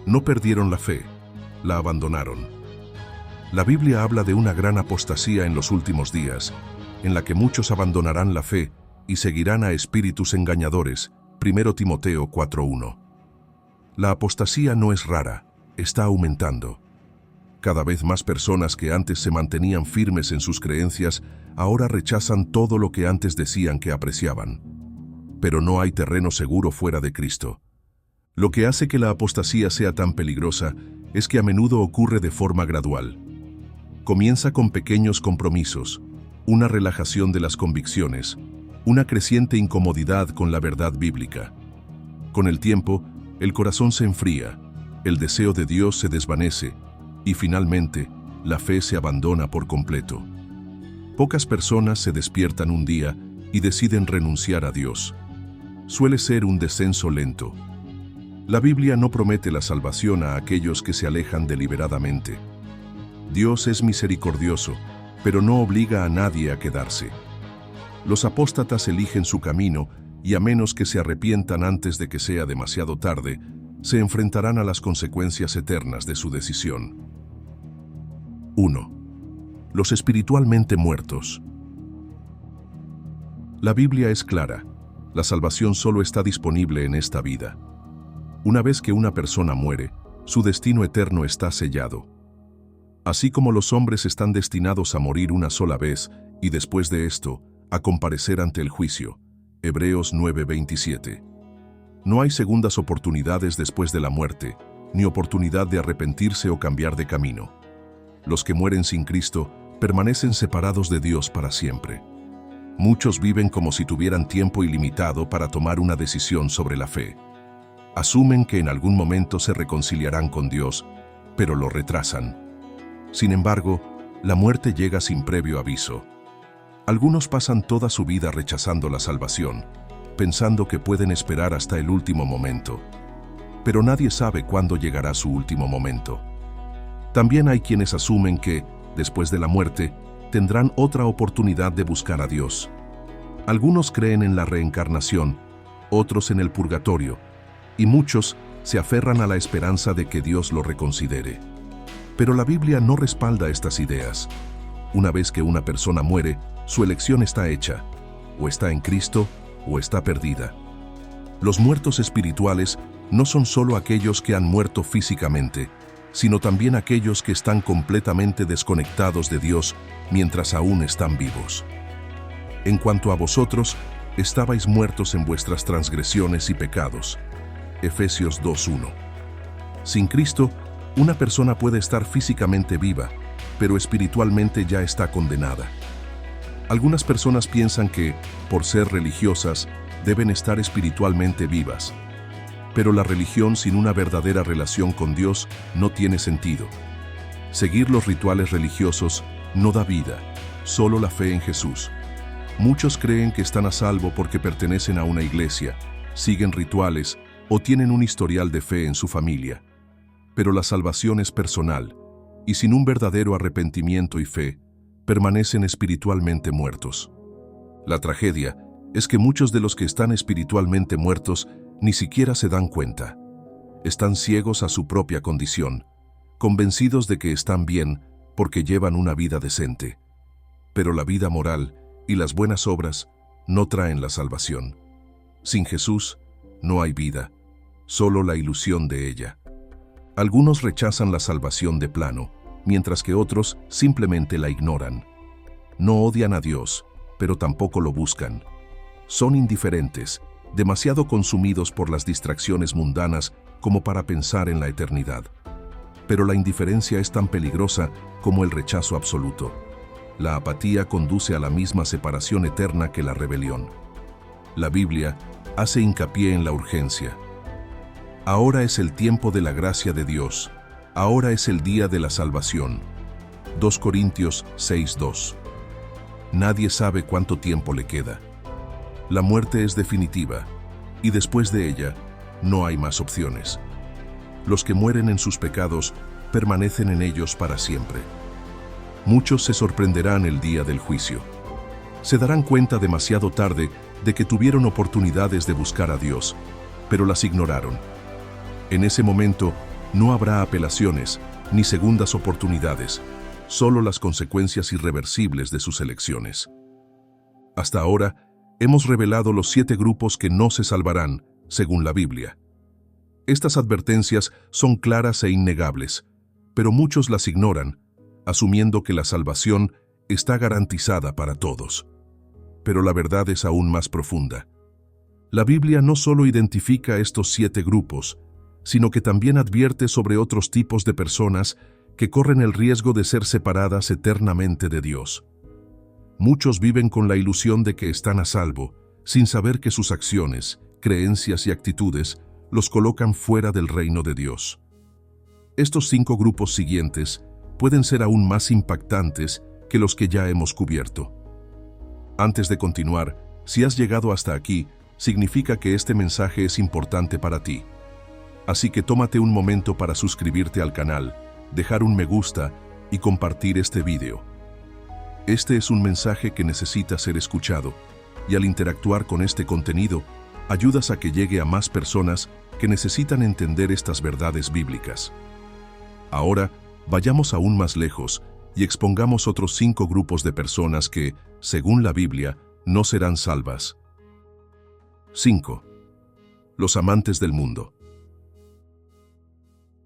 No perdieron la fe, la abandonaron. La Biblia habla de una gran apostasía en los últimos días, en la que muchos abandonarán la fe y seguirán a espíritus engañadores. 1 Timoteo 4:1. La apostasía no es rara, está aumentando. Cada vez más personas que antes se mantenían firmes en sus creencias, ahora rechazan todo lo que antes decían que apreciaban. Pero no hay terreno seguro fuera de Cristo. Lo que hace que la apostasía sea tan peligrosa es que a menudo ocurre de forma gradual. Comienza con pequeños compromisos, una relajación de las convicciones, una creciente incomodidad con la verdad bíblica. Con el tiempo, el corazón se enfría, el deseo de Dios se desvanece y finalmente, la fe se abandona por completo. Pocas personas se despiertan un día y deciden renunciar a Dios. Suele ser un descenso lento. La Biblia no promete la salvación a aquellos que se alejan deliberadamente. Dios es misericordioso, pero no obliga a nadie a quedarse. Los apóstatas eligen su camino y a menos que se arrepientan antes de que sea demasiado tarde, se enfrentarán a las consecuencias eternas de su decisión. 1. Los espiritualmente muertos. La Biblia es clara. La salvación solo está disponible en esta vida. Una vez que una persona muere, su destino eterno está sellado. Así como los hombres están destinados a morir una sola vez y después de esto, a comparecer ante el juicio. Hebreos 9:27. No hay segundas oportunidades después de la muerte, ni oportunidad de arrepentirse o cambiar de camino. Los que mueren sin Cristo permanecen separados de Dios para siempre. Muchos viven como si tuvieran tiempo ilimitado para tomar una decisión sobre la fe. Asumen que en algún momento se reconciliarán con Dios, pero lo retrasan. Sin embargo, la muerte llega sin previo aviso. Algunos pasan toda su vida rechazando la salvación, pensando que pueden esperar hasta el último momento. Pero nadie sabe cuándo llegará su último momento. También hay quienes asumen que, después de la muerte, tendrán otra oportunidad de buscar a Dios. Algunos creen en la reencarnación, otros en el purgatorio, y muchos se aferran a la esperanza de que Dios lo reconsidere. Pero la Biblia no respalda estas ideas. Una vez que una persona muere, su elección está hecha, o está en Cristo o está perdida. Los muertos espirituales no son solo aquellos que han muerto físicamente, sino también aquellos que están completamente desconectados de Dios mientras aún están vivos. En cuanto a vosotros, estabais muertos en vuestras transgresiones y pecados. Efesios 2:1. Sin Cristo, una persona puede estar físicamente viva, pero espiritualmente ya está condenada. Algunas personas piensan que, por ser religiosas, deben estar espiritualmente vivas. Pero la religión sin una verdadera relación con Dios no tiene sentido. Seguir los rituales religiosos no da vida, solo la fe en Jesús. Muchos creen que están a salvo porque pertenecen a una iglesia, siguen rituales o tienen un historial de fe en su familia. Pero la salvación es personal, y sin un verdadero arrepentimiento y fe, permanecen espiritualmente muertos. La tragedia es que muchos de los que están espiritualmente muertos ni siquiera se dan cuenta. Están ciegos a su propia condición, convencidos de que están bien porque llevan una vida decente. Pero la vida moral y las buenas obras no traen la salvación. Sin Jesús no hay vida, solo la ilusión de ella. Algunos rechazan la salvación de plano, mientras que otros simplemente la ignoran. No odian a Dios, pero tampoco lo buscan. Son indiferentes, demasiado consumidos por las distracciones mundanas como para pensar en la eternidad. Pero la indiferencia es tan peligrosa como el rechazo absoluto. La apatía conduce a la misma separación eterna que la rebelión. La Biblia hace hincapié en la urgencia. Ahora es el tiempo de la gracia de Dios. Ahora es el día de la salvación. 2 Corintios 6:2. Nadie sabe cuánto tiempo le queda. La muerte es definitiva, y después de ella, no hay más opciones. Los que mueren en sus pecados permanecen en ellos para siempre. Muchos se sorprenderán el día del juicio. Se darán cuenta demasiado tarde de que tuvieron oportunidades de buscar a Dios, pero las ignoraron. En ese momento, no habrá apelaciones ni segundas oportunidades, solo las consecuencias irreversibles de sus elecciones. Hasta ahora, hemos revelado los 7 grupos que no se salvarán, según la Biblia. Estas advertencias son claras e innegables, pero muchos las ignoran, asumiendo que la salvación está garantizada para todos. Pero la verdad es aún más profunda. La Biblia no solo identifica estos 7 grupos, sino que también advierte sobre otros tipos de personas que corren el riesgo de ser separadas eternamente de Dios. Muchos viven con la ilusión de que están a salvo, sin saber que sus acciones, creencias y actitudes los colocan fuera del reino de Dios. Estos 5 grupos siguientes pueden ser aún más impactantes que los que ya hemos cubierto. Antes de continuar, si has llegado hasta aquí, significa que este mensaje es importante para ti. Así que tómate un momento para suscribirte al canal, dejar un me gusta y compartir este video. Este es un mensaje que necesita ser escuchado, y al interactuar con este contenido, ayudas a que llegue a más personas que necesitan entender estas verdades bíblicas. Ahora, vayamos aún más lejos y expongamos otros 5 grupos de personas que, según la Biblia, no serán salvas. 5. Los amantes del mundo.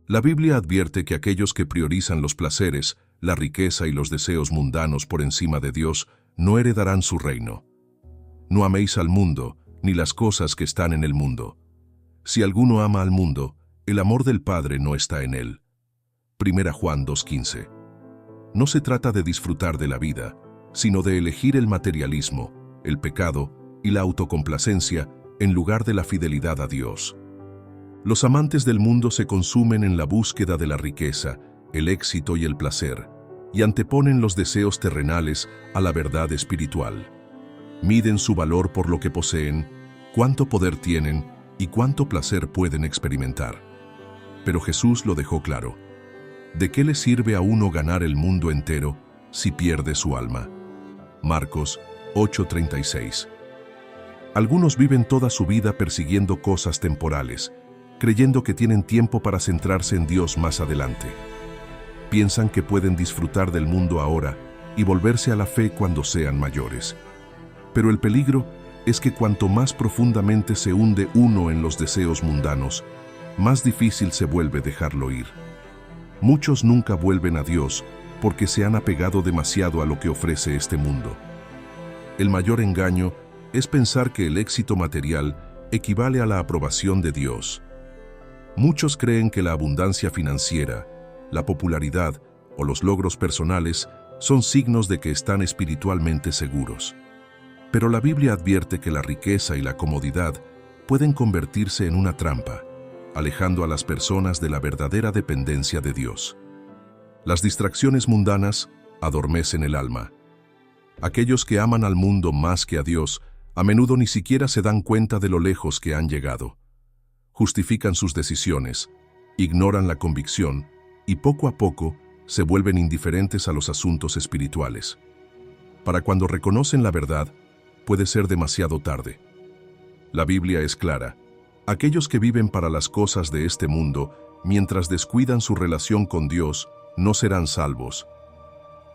La Biblia advierte que aquellos que priorizan los placeres, la riqueza y los deseos mundanos por encima de Dios no heredarán su reino. No améis al mundo, ni las cosas que están en el mundo. Si alguno ama al mundo, el amor del Padre no está en él. 1 Juan 2:15. No se trata de disfrutar de la vida, sino de elegir el materialismo, el pecado y la autocomplacencia en lugar de la fidelidad a Dios. Los amantes del mundo se consumen en la búsqueda de la riqueza, el éxito y el placer, y anteponen los deseos terrenales a la verdad espiritual. Miden su valor por lo que poseen, cuánto poder tienen y cuánto placer pueden experimentar. Pero Jesús lo dejó claro. ¿De qué le sirve a uno ganar el mundo entero si pierde su alma? Marcos 8:36. Algunos viven toda su vida persiguiendo cosas temporales, creyendo que tienen tiempo para centrarse en Dios más adelante. Piensan que pueden disfrutar del mundo ahora y volverse a la fe cuando sean mayores. Pero el peligro es que cuanto más profundamente se hunde uno en los deseos mundanos, más difícil se vuelve dejarlo ir. Muchos nunca vuelven a Dios porque se han apegado demasiado a lo que ofrece este mundo. El mayor engaño es pensar que el éxito material equivale a la aprobación de Dios. Muchos creen que la abundancia financiera, la popularidad o los logros personales son signos de que están espiritualmente seguros. Pero la Biblia advierte que la riqueza y la comodidad pueden convertirse en una trampa, alejando a las personas de la verdadera dependencia de Dios. Las distracciones mundanas adormecen el alma. Aquellos que aman al mundo más que a Dios, a menudo ni siquiera se dan cuenta de lo lejos que han llegado. Justifican sus decisiones, ignoran la convicción y poco a poco se vuelven indiferentes a los asuntos espirituales. Para cuando reconocen la verdad, puede ser demasiado tarde. La Biblia es clara. Aquellos que viven para las cosas de este mundo, mientras descuidan su relación con Dios, no serán salvos.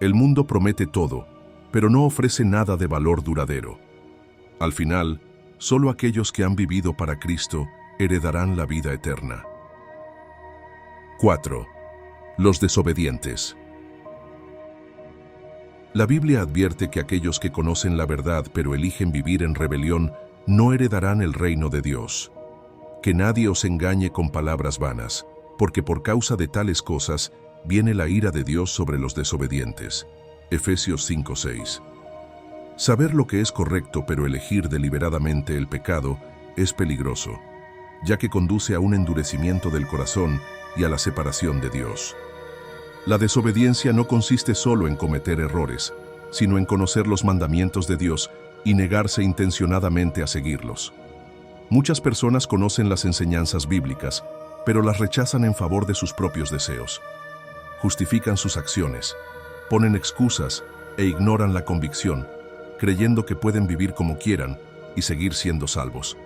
El mundo promete todo, pero no ofrece nada de valor duradero. Al final, solo aquellos que han vivido para Cristo heredarán la vida eterna. 4. Los desobedientes. La Biblia advierte que aquellos que conocen la verdad pero eligen vivir en rebelión no heredarán el reino de Dios. Que nadie os engañe con palabras vanas, porque por causa de tales cosas viene la ira de Dios sobre los desobedientes. Efesios 5:6. Saber lo que es correcto pero elegir deliberadamente el pecado es peligroso, ya que conduce a un endurecimiento del corazón y a la separación de Dios. La desobediencia no consiste solo en cometer errores, sino en conocer los mandamientos de Dios y negarse intencionadamente a seguirlos. Muchas personas conocen las enseñanzas bíblicas, pero las rechazan en favor de sus propios deseos. Justifican sus acciones, ponen excusas e ignoran la convicción, creyendo que pueden vivir como quieran y seguir siendo salvos.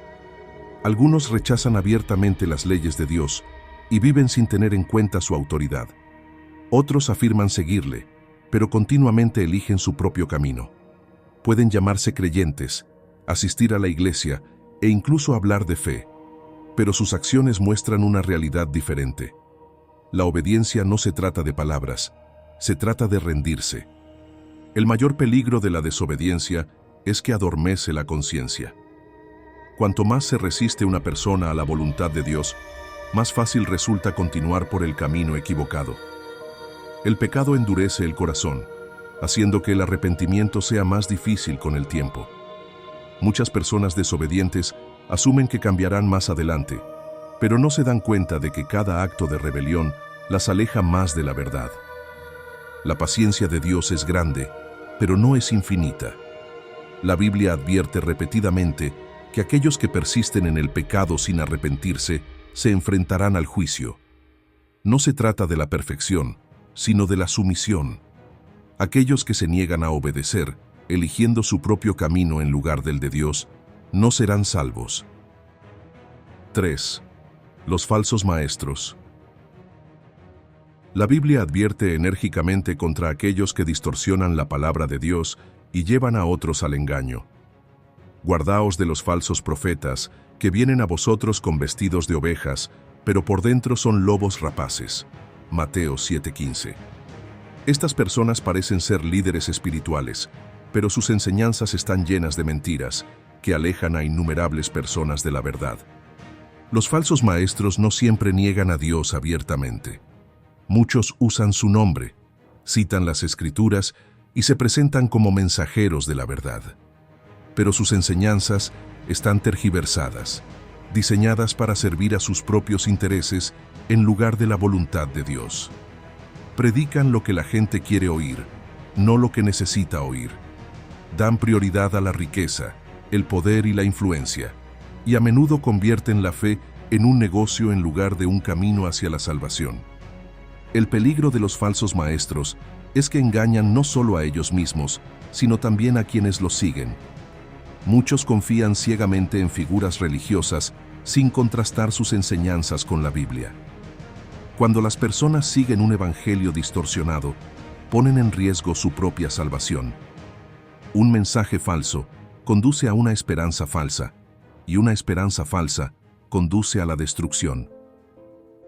Algunos rechazan abiertamente las leyes de Dios y viven sin tener en cuenta su autoridad. Otros afirman seguirle, pero continuamente eligen su propio camino. Pueden llamarse creyentes, asistir a la iglesia e incluso hablar de fe, pero sus acciones muestran una realidad diferente. La obediencia no se trata de palabras, se trata de rendirse. El mayor peligro de la desobediencia es que adormece la conciencia. Cuanto más se resiste una persona a la voluntad de Dios, más fácil resulta continuar por el camino equivocado. El pecado endurece el corazón, haciendo que el arrepentimiento sea más difícil con el tiempo. Muchas personas desobedientes asumen que cambiarán más adelante, pero no se dan cuenta de que cada acto de rebelión las aleja más de la verdad. La paciencia de Dios es grande, pero no es infinita. La Biblia advierte repetidamente que aquellos que persisten en el pecado sin arrepentirse se enfrentarán al juicio. No se trata de la perfección, sino de la sumisión. Aquellos que se niegan a obedecer, eligiendo su propio camino en lugar del de Dios, no serán salvos. 3. Los falsos maestros. La Biblia advierte enérgicamente contra aquellos que distorsionan la palabra de Dios y llevan a otros al engaño. Guardaos de los falsos profetas, que vienen a vosotros con vestidos de ovejas, pero por dentro son lobos rapaces. Mateo 7:15. Estas personas parecen ser líderes espirituales, pero sus enseñanzas están llenas de mentiras, que alejan a innumerables personas de la verdad. Los falsos maestros no siempre niegan a Dios abiertamente. Muchos usan su nombre, citan las Escrituras y se presentan como mensajeros de la verdad. Pero sus enseñanzas están tergiversadas, diseñadas para servir a sus propios intereses en lugar de la voluntad de Dios. Predican lo que la gente quiere oír, no lo que necesita oír. Dan prioridad a la riqueza, el poder y la influencia, y a menudo convierten la fe en un negocio en lugar de un camino hacia la salvación. El peligro de los falsos maestros es que engañan no solo a ellos mismos, sino también a quienes los siguen. Muchos confían ciegamente en figuras religiosas sin contrastar sus enseñanzas con la Biblia. Cuando las personas siguen un evangelio distorsionado, ponen en riesgo su propia salvación. Un mensaje falso conduce a una esperanza falsa, y una esperanza falsa conduce a la destrucción.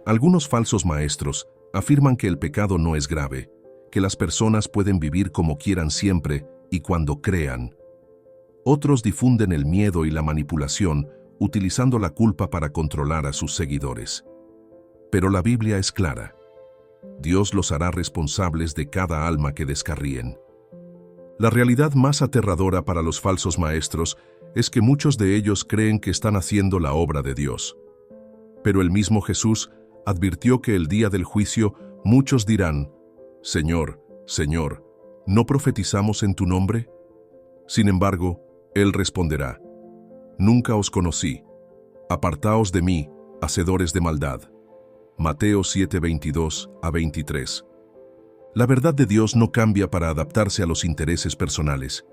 Algunos falsos maestros afirman que el pecado no es grave, que las personas pueden vivir como quieran siempre y cuando crean. Otros difunden el miedo y la manipulación, utilizando la culpa para controlar a sus seguidores. Pero la Biblia es clara. Dios los hará responsables de cada alma que descarríen. La realidad más aterradora para los falsos maestros es que muchos de ellos creen que están haciendo la obra de Dios. Pero el mismo Jesús advirtió que el día del juicio muchos dirán: Señor, Señor, ¿no profetizamos en tu nombre? Sin embargo, Él responderá: Nunca os conocí. Apartaos de mí, hacedores de maldad. Mateo 7:22-23. La verdad de Dios no cambia para adaptarse a los intereses personales.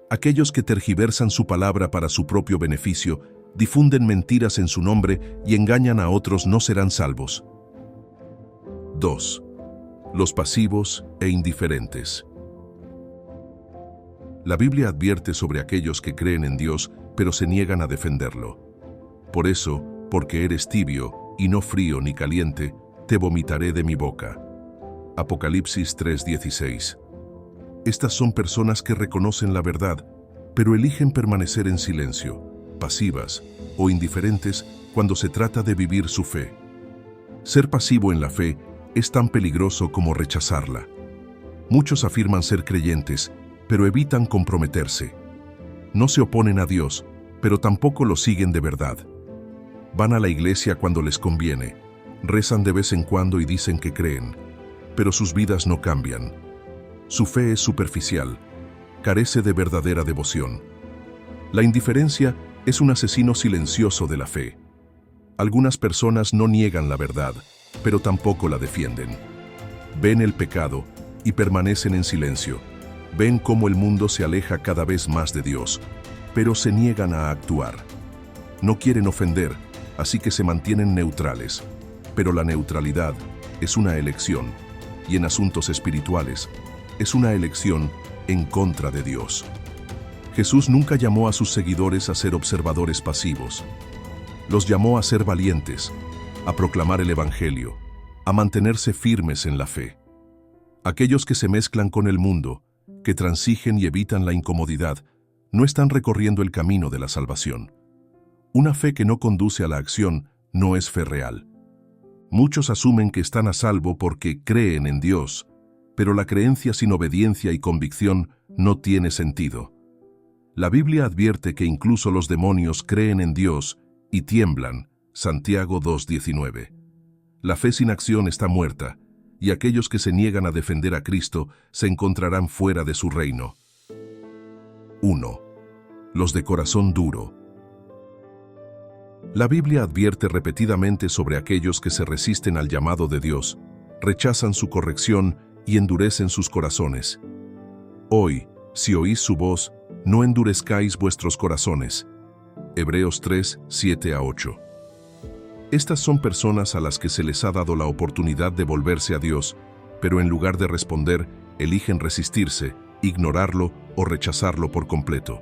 Aquellos que tergiversan su palabra para su propio beneficio difunden mentiras en su nombre y engañan a otros no serán salvos. 2. Los pasivos e indiferentes. La Biblia advierte sobre aquellos que creen en Dios, pero se niegan a defenderlo. Por eso, porque eres tibio, y no frío ni caliente, te vomitaré de mi boca. Apocalipsis 3:16. Estas son personas que reconocen la verdad, pero eligen permanecer en silencio, pasivas o indiferentes cuando se trata de vivir su fe. Ser pasivo en la fe es tan peligroso como rechazarla. Muchos afirman ser creyentes, pero evitan comprometerse. No se oponen a Dios, pero tampoco lo siguen de verdad. Van a la iglesia cuando les conviene, rezan de vez en cuando y dicen que creen, pero sus vidas no cambian. Su fe es superficial, carece de verdadera devoción. La indiferencia es un asesino silencioso de la fe. Algunas personas no niegan la verdad, pero tampoco la defienden. Ven el pecado y permanecen en silencio. Ven cómo el mundo se aleja cada vez más de Dios, pero se niegan a actuar. No quieren ofender, así que se mantienen neutrales. Pero la neutralidad es una elección, y en asuntos espirituales, es una elección en contra de Dios. Jesús nunca llamó a sus seguidores a ser observadores pasivos. Los llamó a ser valientes, a proclamar el Evangelio, a mantenerse firmes en la fe. Aquellos que se mezclan con el mundo, que transigen y evitan la incomodidad, no están recorriendo el camino de la salvación. Una fe que no conduce a la acción no es fe real. Muchos asumen que están a salvo porque creen en Dios, pero la creencia sin obediencia y convicción no tiene sentido. La Biblia advierte que incluso los demonios creen en Dios y tiemblan, Santiago 2:19. La fe sin acción está muerta, y aquellos que se niegan a defender a Cristo se encontrarán fuera de su reino. 1. Los de corazón duro. La Biblia advierte repetidamente sobre aquellos que se resisten al llamado de Dios, rechazan su corrección y endurecen sus corazones. Hoy, si oís su voz, no endurezcáis vuestros corazones. Hebreos 3:7-8. Estas son personas a las que se les ha dado la oportunidad de volverse a Dios, pero en lugar de responder, eligen resistirse, ignorarlo o rechazarlo por completo.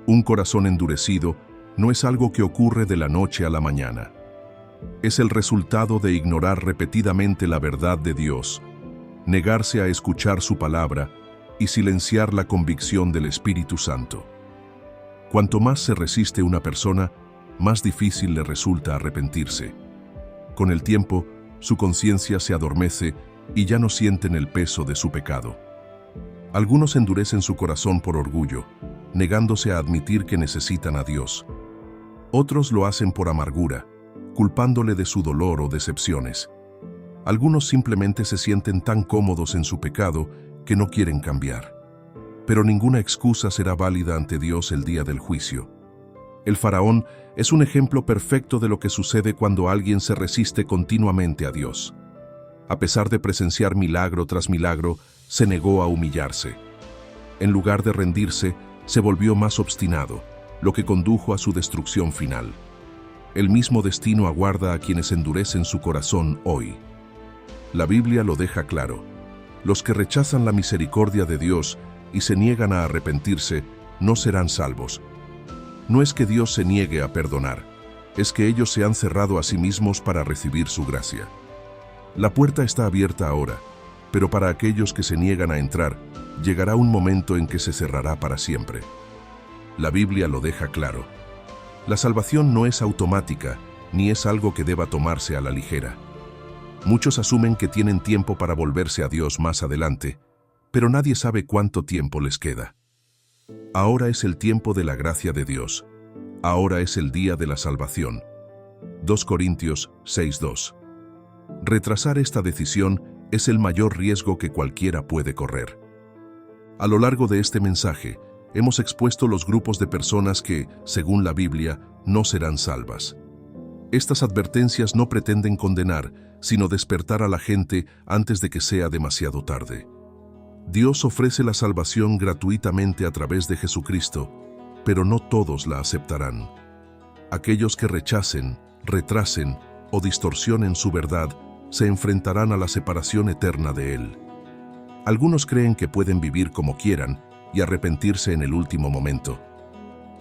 Un corazón endurecido no es algo que ocurre de la noche a la mañana. Es el resultado de ignorar repetidamente la verdad de Dios, negarse a escuchar su palabra y silenciar la convicción del Espíritu Santo. Cuanto más se resiste una persona, más difícil le resulta arrepentirse. Con el tiempo, su conciencia se adormece y ya no sienten el peso de su pecado. Algunos endurecen su corazón por orgullo, negándose a admitir que necesitan a Dios. Otros lo hacen por amargura, culpándole de su dolor o decepciones. Algunos simplemente se sienten tan cómodos en su pecado que no quieren cambiar. Pero ninguna excusa será válida ante Dios el día del juicio. El faraón es un ejemplo perfecto de lo que sucede cuando alguien se resiste continuamente a Dios. A pesar de presenciar milagro tras milagro, se negó a humillarse. En lugar de rendirse, se volvió más obstinado, lo que condujo a su destrucción final. El mismo destino aguarda a quienes endurecen su corazón hoy. La Biblia lo deja claro. Los que rechazan la misericordia de Dios y se niegan a arrepentirse, no serán salvos. No es que Dios se niegue a perdonar, es que ellos se han cerrado a sí mismos para recibir su gracia. La puerta está abierta ahora, pero para aquellos que se niegan a entrar, llegará un momento en que se cerrará para siempre. La Biblia lo deja claro. La salvación no es automática, ni es algo que deba tomarse a la ligera. Muchos asumen que tienen tiempo para volverse a Dios más adelante, pero nadie sabe cuánto tiempo les queda. Ahora es el tiempo de la gracia de Dios. Ahora es el día de la salvación. 2 Corintios 6:2. Retrasar esta decisión es el mayor riesgo que cualquiera puede correr. A lo largo de este mensaje, hemos expuesto los grupos de personas que, según la Biblia, no serán salvas. Estas advertencias no pretenden condenar, sino despertar a la gente antes de que sea demasiado tarde. Dios ofrece la salvación gratuitamente a través de Jesucristo, pero no todos la aceptarán. Aquellos que rechacen, retrasen o distorsionen su verdad se enfrentarán a la separación eterna de Él. Algunos creen que pueden vivir como quieran y arrepentirse en el último momento.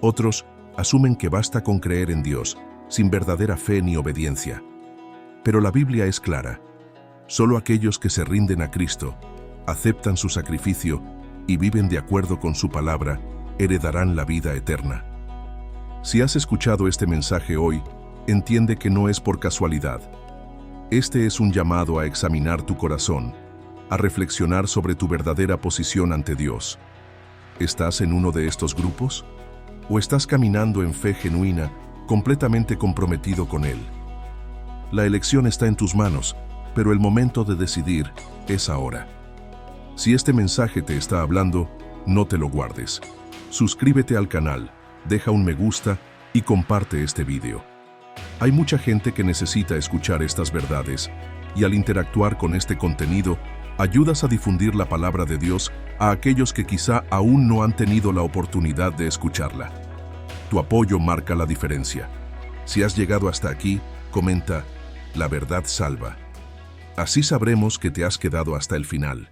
Otros asumen que basta con creer en Dios, sin verdadera fe ni obediencia. Pero la Biblia es clara. Solo aquellos que se rinden a Cristo, aceptan su sacrificio y viven de acuerdo con su palabra, heredarán la vida eterna. Si has escuchado este mensaje hoy, entiende que no es por casualidad. Este es un llamado a examinar tu corazón, a reflexionar sobre tu verdadera posición ante Dios. ¿Estás en uno de estos grupos? ¿O estás caminando en fe genuina, completamente comprometido con Él? La elección está en tus manos, pero el momento de decidir es ahora. Si este mensaje te está hablando, no te lo guardes. Suscríbete al canal, deja un me gusta y comparte este video. Hay mucha gente que necesita escuchar estas verdades, y al interactuar con este contenido, ayudas a difundir la palabra de Dios a aquellos que quizá aún no han tenido la oportunidad de escucharla. Tu apoyo marca la diferencia. Si has llegado hasta aquí, comenta, la verdad salva. Así sabremos que te has quedado hasta el final.